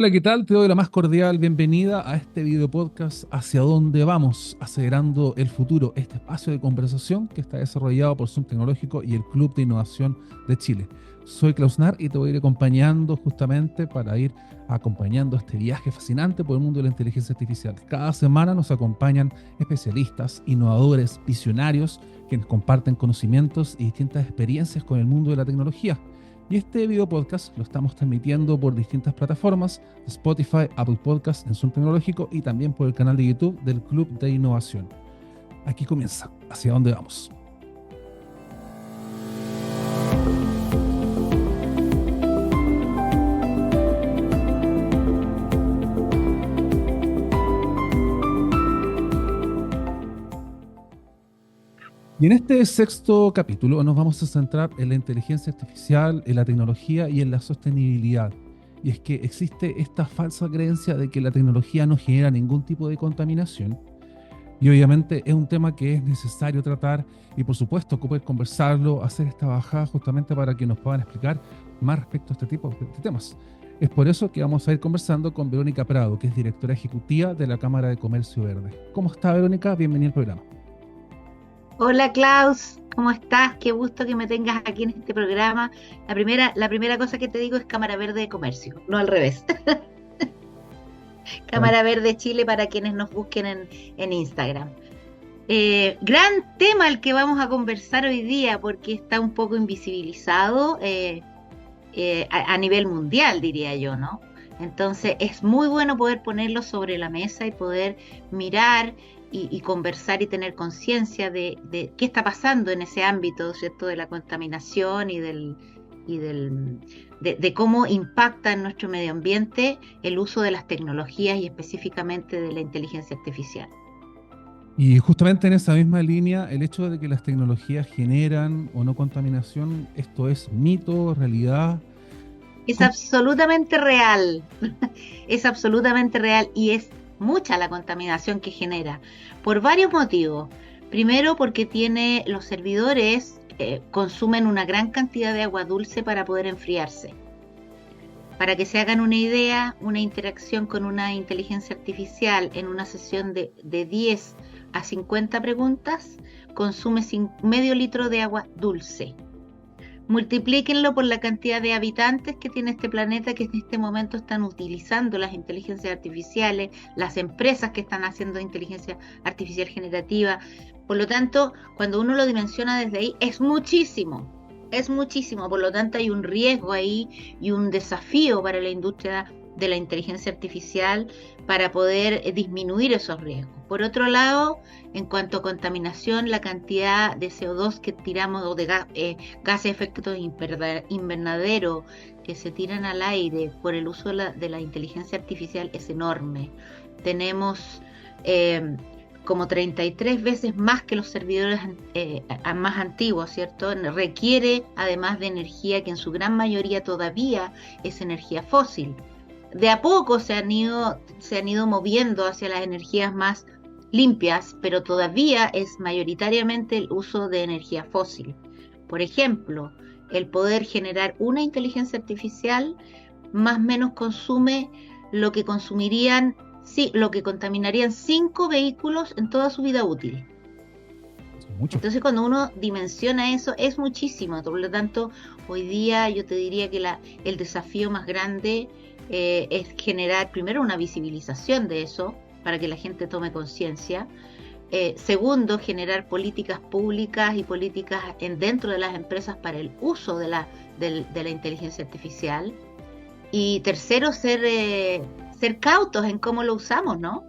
Hola, ¿qué tal? Te doy la más cordial bienvenida a este video podcast Hacia dónde vamos, acelerando el futuro, este espacio de conversación que está desarrollado por Zoom Tecnológico y el Club de Innovación de Chile. Soy Klaus Nar y te voy a ir acompañando justamente para ir acompañando este viaje fascinante por el mundo de la inteligencia artificial. Cada semana nos acompañan especialistas, innovadores, visionarios, quienes comparten conocimientos y distintas experiencias con el mundo de la tecnología. Y este video podcast lo estamos transmitiendo por distintas plataformas, Spotify, Apple Podcasts en Zoom Tecnológico y también por el canal de YouTube del Club de Innovación. Aquí comienza, ¿hacia dónde vamos? Y en este sexto capítulo nos vamos a centrar en la inteligencia artificial, en la tecnología y en la sostenibilidad. Y es que existe esta falsa creencia de que la tecnología no genera ningún tipo de contaminación. Y obviamente es un tema que es necesario tratar y por supuesto poder conversarlo, hacer esta bajada justamente para que nos puedan explicar más respecto a este tipo de temas. Es por eso que vamos a ir conversando con Verónica Prado, que es directora ejecutiva de la Cámara de Comercio Verde. ¿Cómo está, Verónica? Bienvenida al programa. Hola Klaus, ¿cómo estás? Qué gusto que me tengas aquí en este programa. La primera cosa que te digo es Cámara Verde de Comercio, no al revés. Cámara Verde Chile para quienes nos busquen en Instagram. Gran tema el que vamos a conversar hoy día porque está un poco invisibilizado a nivel mundial, diría yo, ¿no? Entonces es muy bueno poder ponerlo sobre la mesa y poder mirar y conversar y tener conciencia de qué está pasando en ese ámbito, ¿cierto? De la contaminación y de cómo impacta en nuestro medio ambiente el uso de las tecnologías y específicamente de la inteligencia artificial. Y justamente en esa misma línea, el hecho de que las tecnologías generan o no contaminación, esto es mito, realidad. Es ¿Cómo? absolutamente real, es absolutamente real y es mucha la contaminación que genera por varios motivos. Primero, porque los servidores consumen una gran cantidad de agua dulce para poder enfriarse. Para que se hagan una idea, una interacción con una inteligencia artificial en una sesión de 10 a 50 preguntas consume medio litro de agua dulce. Multiplíquenlo por la cantidad de habitantes que tiene este planeta que en este momento están utilizando las inteligencias artificiales, las empresas que están haciendo inteligencia artificial generativa. Por lo tanto, cuando uno lo dimensiona desde ahí, es muchísimo. Es muchísimo, por lo tanto hay un riesgo ahí y un desafío para la industria de la inteligencia artificial para poder disminuir esos riesgos. Por otro lado, en cuanto a contaminación, la cantidad de CO2 que tiramos o de gases de efecto invernadero que se tiran al aire por el uso de la inteligencia artificial es enorme. Tenemos como 33 veces más que los servidores más antiguos, ¿cierto? Requiere además de energía que en su gran mayoría todavía es energía fósil. De a poco se han ido moviendo hacia las energías más limpias, pero todavía es mayoritariamente el uso de energía fósil. Por ejemplo, el poder generar una inteligencia artificial más o menos consume lo que consumirían, sí, lo que contaminarían 5 vehículos en toda su vida útil. Es mucho. Entonces cuando uno dimensiona eso es muchísimo. Por lo tanto, hoy día yo te diría que el desafío más grande es generar primero una visibilización de eso para que la gente tome conciencia. Segundo, generar políticas públicas y políticas dentro de las empresas para el uso de la inteligencia artificial. Y tercero, ser cautos en cómo lo usamos, ¿no?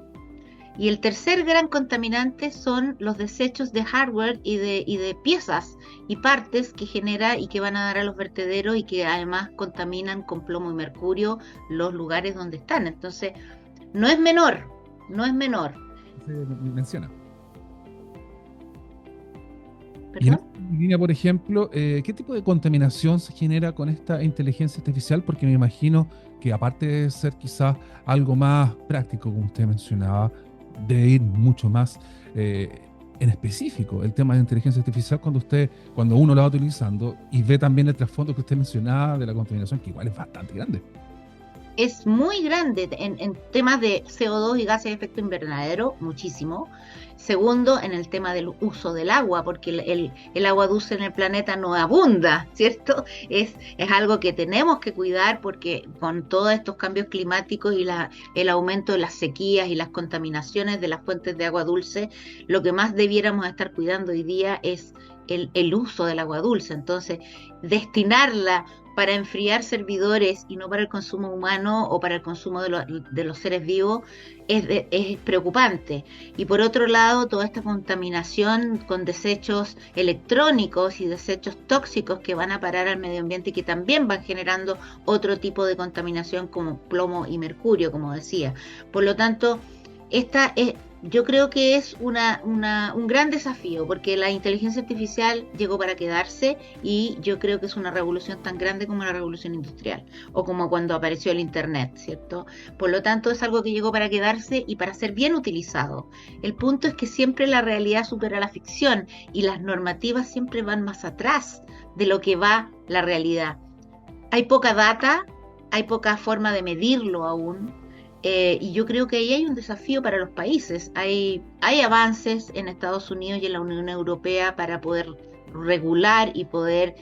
Y el tercer gran contaminante son los desechos de hardware y de piezas y partes que genera y que van a dar a los vertederos y que además contaminan con plomo y mercurio los lugares donde están. Entonces, no es menor, no es menor. Se menciona. Y en ¿Perdón? esta línea, por ejemplo, ¿qué tipo de contaminación se genera con esta inteligencia artificial? Porque me imagino que aparte de ser quizás algo más práctico, como usted mencionaba, debe ir mucho más en específico el tema de inteligencia artificial cuando uno la va utilizando y ve también el trasfondo que usted mencionaba de la contaminación, que igual es bastante grande. es muy grande en temas de CO2 y gases de efecto invernadero, muchísimo. Segundo, en el tema del uso del agua, porque el agua dulce en el planeta no abunda, ¿cierto? Es algo que tenemos que cuidar porque con todos estos cambios climáticos y el aumento de las sequías y las contaminaciones de las fuentes de agua dulce, lo que más debiéramos estar cuidando hoy día es el uso del agua dulce. Entonces, destinarla para enfriar servidores y no para el consumo humano o para el consumo de los seres vivos es preocupante. Y por otro lado, toda esta contaminación con desechos electrónicos y desechos tóxicos que van a parar al medio ambiente y que también van generando otro tipo de contaminación como plomo y mercurio, como decía. Por lo tanto, yo creo que es un gran desafío porque la inteligencia artificial llegó para quedarse y yo creo que es una revolución tan grande como la revolución industrial o como cuando apareció el Internet, ¿cierto? Por lo tanto, es algo que llegó para quedarse y para ser bien utilizado. El punto es que siempre la realidad supera la ficción y las normativas siempre van más atrás de lo que va la realidad. Hay poca data, hay poca forma de medirlo aún. Y yo creo que ahí hay un desafío para los países. Hay avances en Estados Unidos y en la Unión Europea para poder regular y poder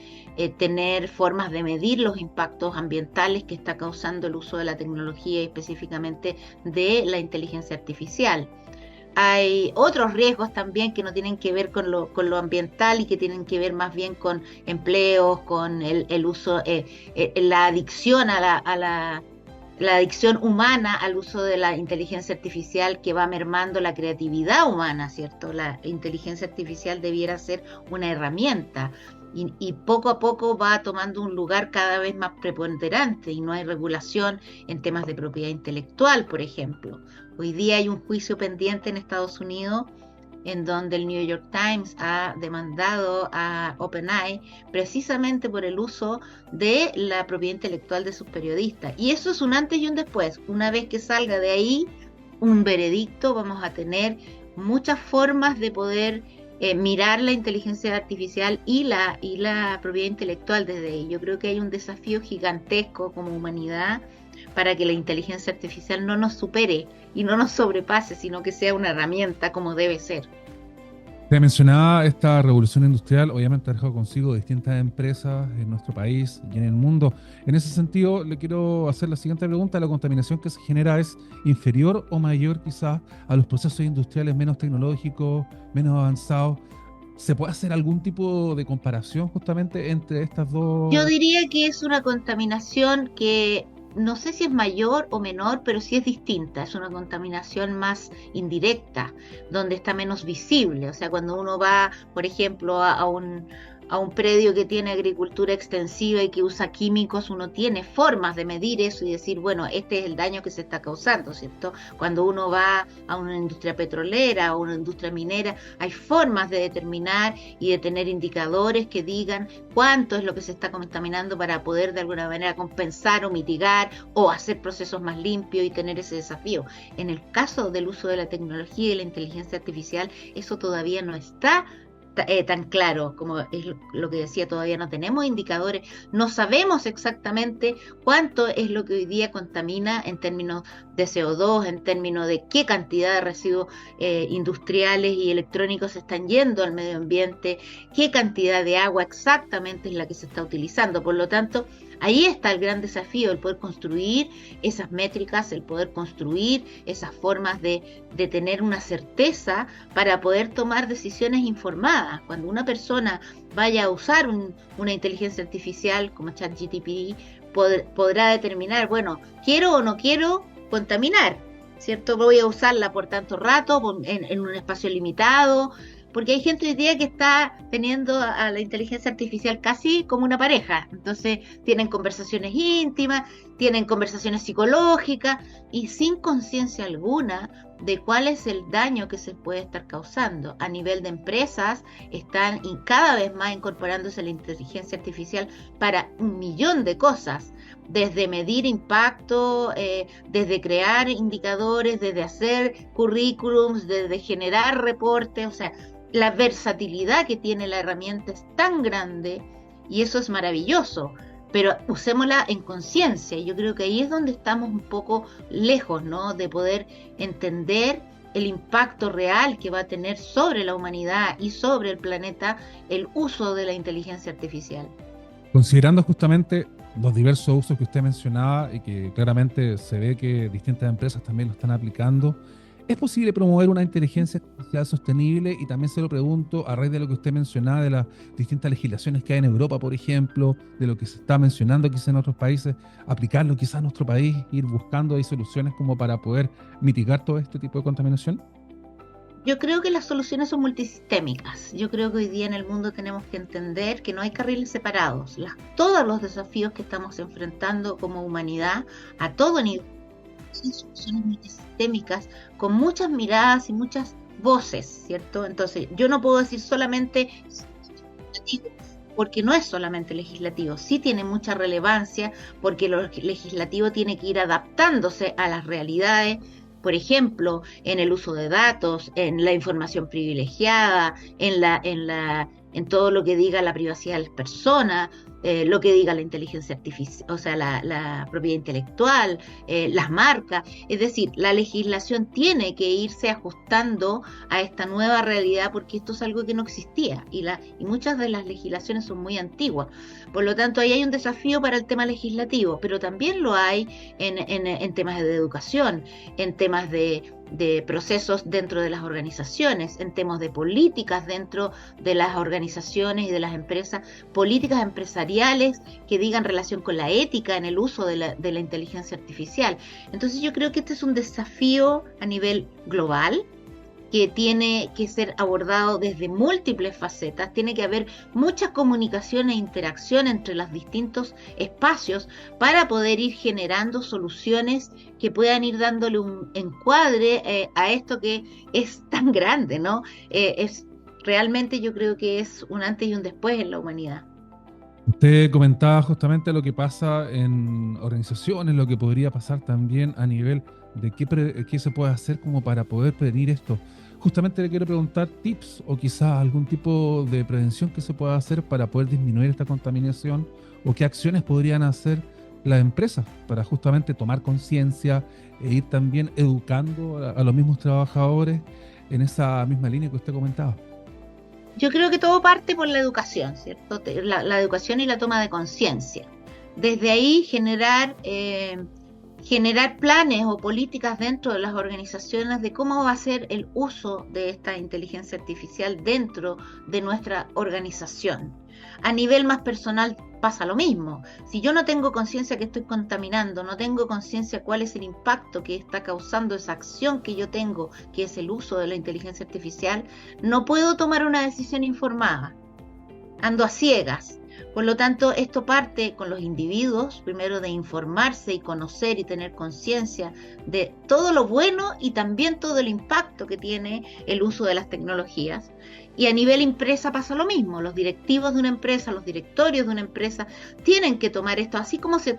tener formas de medir los impactos ambientales que está causando el uso de la tecnología y específicamente de la inteligencia artificial. Hay otros riesgos también que no tienen que ver con lo ambiental y que tienen que ver más bien con empleos, con el uso, la adicción la adicción humana al uso de la inteligencia artificial que va mermando la creatividad humana, ¿cierto? La inteligencia artificial debiera ser una herramienta y poco a poco va tomando un lugar cada vez más preponderante y no hay regulación en temas de propiedad intelectual, por ejemplo. Hoy día hay un juicio pendiente en Estados Unidos en donde el New York Times ha demandado a OpenAI precisamente por el uso de la propiedad intelectual de sus periodistas. Y eso es un antes y un después. Una vez que salga de ahí un veredicto, vamos a tener muchas formas de poder mirar la inteligencia artificial y la propiedad intelectual desde ahí. Yo creo que hay un desafío gigantesco como humanidad para que la inteligencia artificial no nos supere y no nos sobrepase, sino que sea una herramienta como debe ser. Te mencionaba esta revolución industrial, obviamente ha dejado consigo distintas empresas en nuestro país y en el mundo. En ese sentido, le quiero hacer la siguiente pregunta. ¿La contaminación que se genera es inferior o mayor quizás a los procesos industriales menos tecnológicos, menos avanzados? ¿Se puede hacer algún tipo de comparación justamente entre estas dos? Yo diría que es una contaminación que no sé si es mayor o menor, pero sí es distinta. Es una contaminación más indirecta, donde está menos visible. O sea, cuando uno va, por ejemplo, a un predio que tiene agricultura extensiva y que usa químicos, uno tiene formas de medir eso y decir, bueno, este es el daño que se está causando, ¿cierto? Cuando uno va a una industria petrolera o una industria minera, hay formas de determinar y de tener indicadores que digan cuánto es lo que se está contaminando para poder de alguna manera compensar o mitigar o hacer procesos más limpios y tener ese desafío. En el caso del uso de la tecnología y la inteligencia artificial, eso todavía no está tan claro, como es lo que decía, todavía no tenemos indicadores, no sabemos exactamente cuánto es lo que hoy día contamina en términos de CO2, en términos de qué cantidad de residuos industriales y electrónicos se están yendo al medio ambiente, qué cantidad de agua exactamente es la que se está utilizando. Por lo tanto, ahí está el gran desafío, el poder construir esas métricas, el poder construir esas formas de tener una certeza para poder tomar decisiones informadas. Cuando una persona vaya a usar una inteligencia artificial como ChatGPT, podrá determinar, bueno, quiero o no quiero contaminar, ¿cierto? Voy a usarla por tanto rato, en un espacio limitado, porque hay gente hoy día que está teniendo a la inteligencia artificial casi como una pareja. Entonces tienen conversaciones íntimas, tienen conversaciones psicológicas y sin conciencia alguna de cuál es el daño que se puede estar causando. A nivel de empresas están cada vez más incorporándose la inteligencia artificial para un millón de cosas, desde medir impacto, desde crear indicadores, desde hacer currículums, desde generar reportes. O sea, la versatilidad que tiene la herramienta es tan grande y eso es maravilloso, pero usémosla en conciencia. Yo creo que ahí es donde estamos un poco lejos, ¿no? De poder entender el impacto real que va a tener sobre la humanidad y sobre el planeta el uso de la inteligencia artificial. Considerando justamente los diversos usos que usted mencionaba y que claramente se ve que distintas empresas también lo están aplicando, ¿es posible promover una inteligencia artificial sostenible? Y también se lo pregunto a raíz de lo que usted mencionaba, de las distintas legislaciones que hay en Europa, por ejemplo, de lo que se está mencionando quizás en otros países, aplicarlo quizás a nuestro país, ir buscando ahí soluciones como para poder mitigar todo este tipo de contaminación. Yo creo que las soluciones son multisistémicas. Yo creo que hoy día en el mundo tenemos que entender que no hay carriles separados. Todos los desafíos que estamos enfrentando como humanidad a todo nivel son soluciones multisistémicas con muchas miradas y muchas voces, ¿cierto? Entonces, yo no puedo decir solamente legislativo, porque no es solamente legislativo, sí tiene mucha relevancia, porque lo legislativo tiene que ir adaptándose a las realidades. Por ejemplo, en el uso de datos, en la información privilegiada, en todo lo que diga la privacidad de las personas, lo que diga la inteligencia artificial, o sea, la propiedad intelectual, las marcas. Es decir, la legislación tiene que irse ajustando a esta nueva realidad porque esto es algo que no existía y muchas de las legislaciones son muy antiguas. Por lo tanto, ahí hay un desafío para el tema legislativo, pero también lo hay en temas de educación, en temas de procesos dentro de las organizaciones, en temas de políticas dentro de las organizaciones y de las empresas, políticas empresariales que digan relación con la ética en el uso de la inteligencia artificial. Entonces yo creo que este es un desafío a nivel global que tiene que ser abordado desde múltiples facetas, tiene que haber mucha comunicación e interacción entre los distintos espacios para poder ir generando soluciones que puedan ir dándole un encuadre a esto que es tan grande, ¿no? Realmente yo creo que es un antes y un después en la humanidad. Usted comentaba justamente lo que pasa en organizaciones, lo que podría pasar también a nivel de qué se puede hacer como para poder prevenir esto. Justamente le quiero preguntar tips o quizás algún tipo de prevención que se pueda hacer para poder disminuir esta contaminación o qué acciones podrían hacer las empresas para justamente tomar conciencia e ir también educando a los mismos trabajadores en esa misma línea que usted comentaba. Yo creo que todo parte por la educación, ¿cierto? La educación y la toma de conciencia. Desde ahí generar planes o políticas dentro de las organizaciones de cómo va a ser el uso de esta inteligencia artificial dentro de nuestra organización. A nivel más personal pasa lo mismo. Si yo no tengo conciencia que estoy contaminando, no tengo conciencia cuál es el impacto que está causando esa acción que yo tengo, que es el uso de la inteligencia artificial, no puedo tomar una decisión informada. Ando a ciegas. Por lo tanto, esto parte con los individuos, primero de informarse y conocer y tener conciencia de todo lo bueno y también todo el impacto que tiene el uso de las tecnologías. Y a nivel empresa pasa lo mismo, los directivos de una empresa, los directorios de una empresa tienen que tomar esto, así como se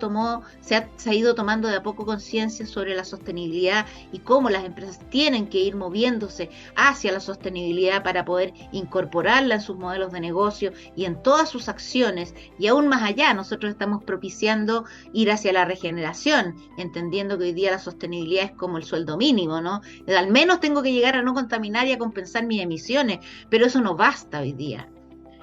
ha ido tomando de a poco conciencia sobre la sostenibilidad y cómo las empresas tienen que ir moviéndose hacia la sostenibilidad para poder incorporarla en sus modelos de negocio y en todas sus acciones. Y aún más allá, nosotros estamos propiciando ir hacia la regeneración, entendiendo que hoy día la sostenibilidad es como el sueldo mínimo, ¿no? Al menos tengo que llegar a no contaminar y a compensar mis emisiones, pero eso no basta hoy día.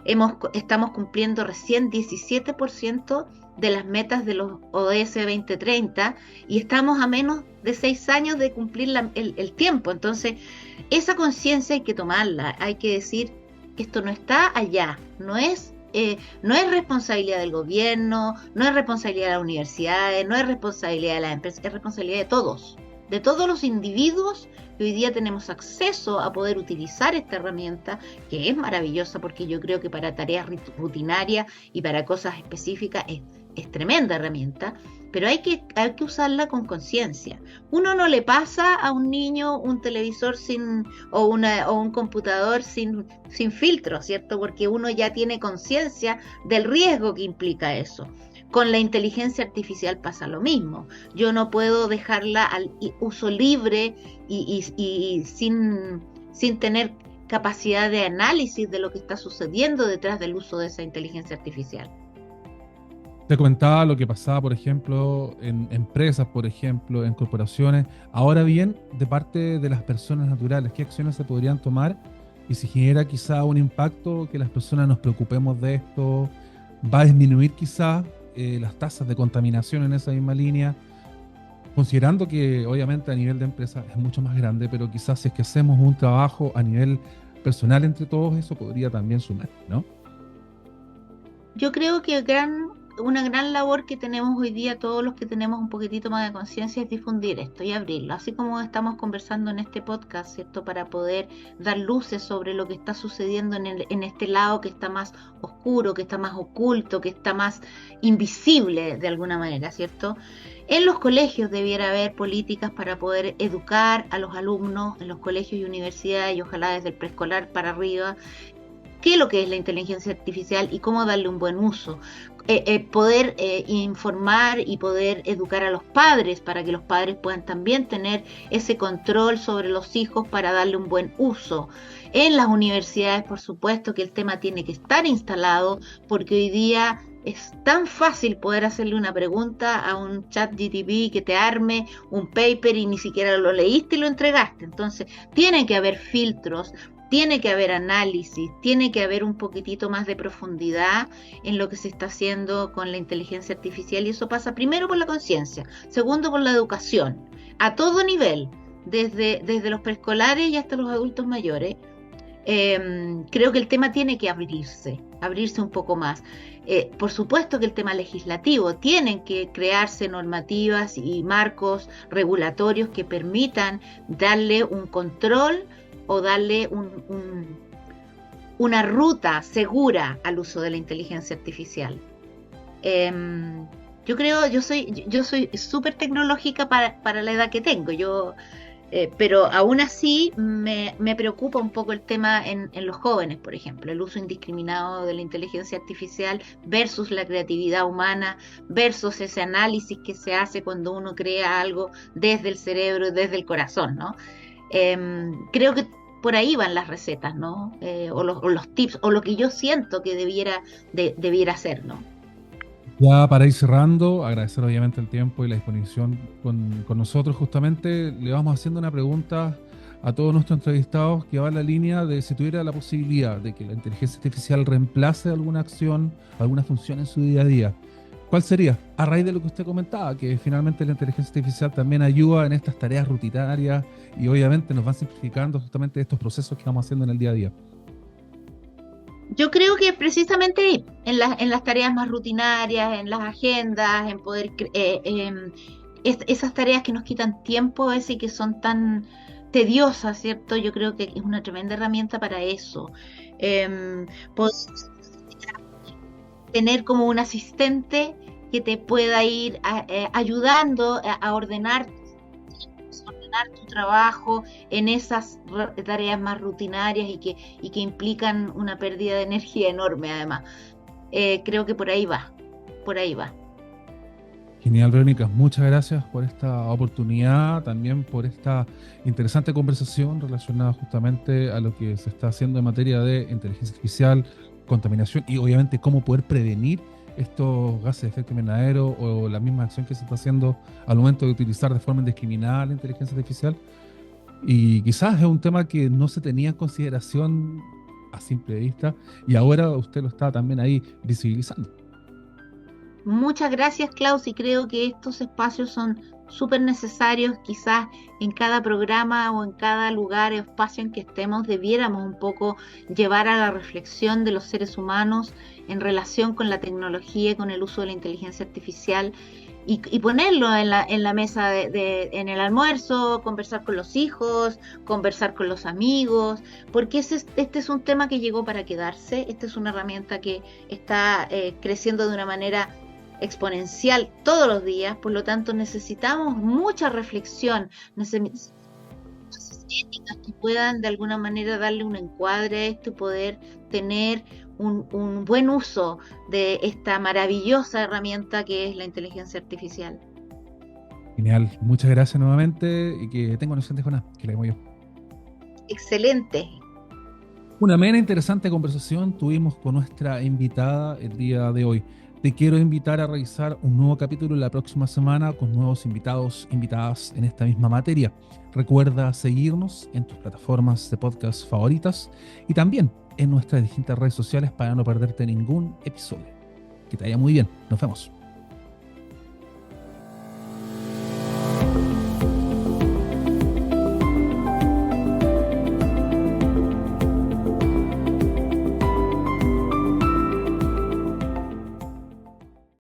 Estamos cumpliendo recién 17% de las metas de los ODS 2030 y estamos a menos de 6 años de cumplir el tiempo. Entonces, esa conciencia hay que tomarla, hay que decir que esto no está allá, no es responsabilidad del gobierno, no es responsabilidad de las universidades, no es responsabilidad de las empresas, es responsabilidad de todos los individuos que hoy día tenemos acceso a poder utilizar esta herramienta, que es maravillosa porque yo creo que para tareas rutinarias y para cosas específicas es tremenda herramienta, pero hay que usarla con conciencia. Uno no le pasa a un niño un televisor o un computador sin filtro, ¿cierto? Porque uno ya tiene conciencia del riesgo que implica eso. Con la inteligencia artificial pasa lo mismo. Yo no puedo dejarla al uso libre y sin tener capacidad de análisis de lo que está sucediendo detrás del uso de esa inteligencia artificial. Te comentaba lo que pasaba, por ejemplo, en empresas, por ejemplo, en corporaciones. Ahora bien, de parte de las personas naturales, ¿qué acciones se podrían tomar? Y si genera quizá un impacto que las personas nos preocupemos de esto, va a disminuir quizá las tasas de contaminación en esa misma línea, considerando que obviamente a nivel de empresa es mucho más grande, pero quizás si es que hacemos un trabajo a nivel personal entre todos, eso podría también sumar, ¿no? Yo creo que una gran labor que tenemos hoy día, todos los que tenemos un poquitito más de conciencia, es difundir esto y abrirlo, así como estamos conversando en este podcast, ¿cierto? Para poder dar luces sobre lo que está sucediendo en este lado que está más oscuro, que está más oculto, que está más invisible de alguna manera, ¿cierto? En los colegios debiera haber políticas para poder educar a los alumnos en los colegios y universidades, y ojalá desde el preescolar para arriba, qué es lo que es la inteligencia artificial y cómo darle un buen uso. Poder informar y poder educar a los padres para que los padres puedan también tener ese control sobre los hijos para darle un buen uso. En las universidades, por supuesto, que el tema tiene que estar instalado porque hoy día es tan fácil poder hacerle una pregunta a un chat GTP que te arme un paper y ni siquiera lo leíste y lo entregaste. Entonces, tiene que haber filtros, tiene que haber análisis, tiene que haber un poquitito más de profundidad en lo que se está haciendo con la inteligencia artificial, y eso pasa primero por la conciencia, segundo por la educación, a todo nivel, desde los preescolares y hasta los adultos mayores. Creo que el tema tiene que abrirse un poco más. Por supuesto que el tema legislativo, tienen que crearse normativas y marcos regulatorios que permitan darle un control o darle una ruta segura al uso de la inteligencia artificial. Eh, yo creo, yo soy súper tecnológica para la edad que tengo, pero aún así me preocupa un poco el tema en los jóvenes, por ejemplo, el uso indiscriminado de la inteligencia artificial versus la creatividad humana, versus ese análisis que se hace cuando uno crea algo desde el cerebro, desde el corazón, ¿no? Creo que por ahí van las recetas, ¿no? O los tips, o lo que yo siento que debiera hacer, ¿no? Ya para ir cerrando, agradecer obviamente el tiempo y la disposición con nosotros. Justamente le vamos haciendo una pregunta a todos nuestros entrevistados que va en la línea de si tuviera la posibilidad de que la inteligencia artificial reemplace alguna acción, alguna función en su día a día. ¿Cuál sería? A raíz de lo que usted comentaba, que finalmente la inteligencia artificial también ayuda en estas tareas rutinarias y obviamente nos va simplificando justamente estos procesos que vamos haciendo en el día a día. Yo creo que precisamente ahí, en las tareas más rutinarias, en las agendas, en poder, esas tareas que nos quitan tiempo a veces y que son tan tediosas, ¿cierto? Yo creo que es una tremenda herramienta para eso. Poder tener como un asistente que te pueda ir ayudando a ordenar tu trabajo en esas tareas más rutinarias y que implican una pérdida de energía enorme además. Creo que por ahí va, por ahí va. Genial, Verónica. Muchas gracias por esta oportunidad, también por esta interesante conversación relacionada justamente a lo que se está haciendo en materia de inteligencia artificial, contaminación y obviamente cómo poder prevenir estos gases de efecto invernadero o la misma acción que se está haciendo al momento de utilizar de forma indiscriminada la inteligencia artificial. Y quizás es un tema que no se tenía en consideración a simple vista y ahora usted lo está también ahí visibilizando. Muchas gracias, Klaus, y creo que estos espacios son súper necesarios. Quizás en cada programa o en cada lugar o espacio en que estemos debiéramos un poco llevar a la reflexión de los seres humanos en relación con la tecnología y con el uso de la inteligencia artificial y ponerlo en la mesa en el almuerzo, conversar con los hijos, conversar con los amigos, porque este es un tema que llegó para quedarse. Esta es una herramienta que está creciendo de una manera exponencial todos los días, por lo tanto necesitamos mucha reflexión, necesitamos éticas que puedan de alguna manera darle un encuadre a esto y poder tener un buen uso de esta maravillosa herramienta que es la inteligencia artificial. Genial, muchas gracias nuevamente y que tenga una excelente jornada, que le digo yo. Excelente. Una amena interesante conversación tuvimos con nuestra invitada el día de hoy. Te quiero invitar a revisar un nuevo capítulo la próxima semana con nuevos invitados, invitadas en esta misma materia. Recuerda seguirnos en tus plataformas de podcast favoritas y también en nuestras distintas redes sociales para no perderte ningún episodio. Que te vaya muy bien. Nos vemos.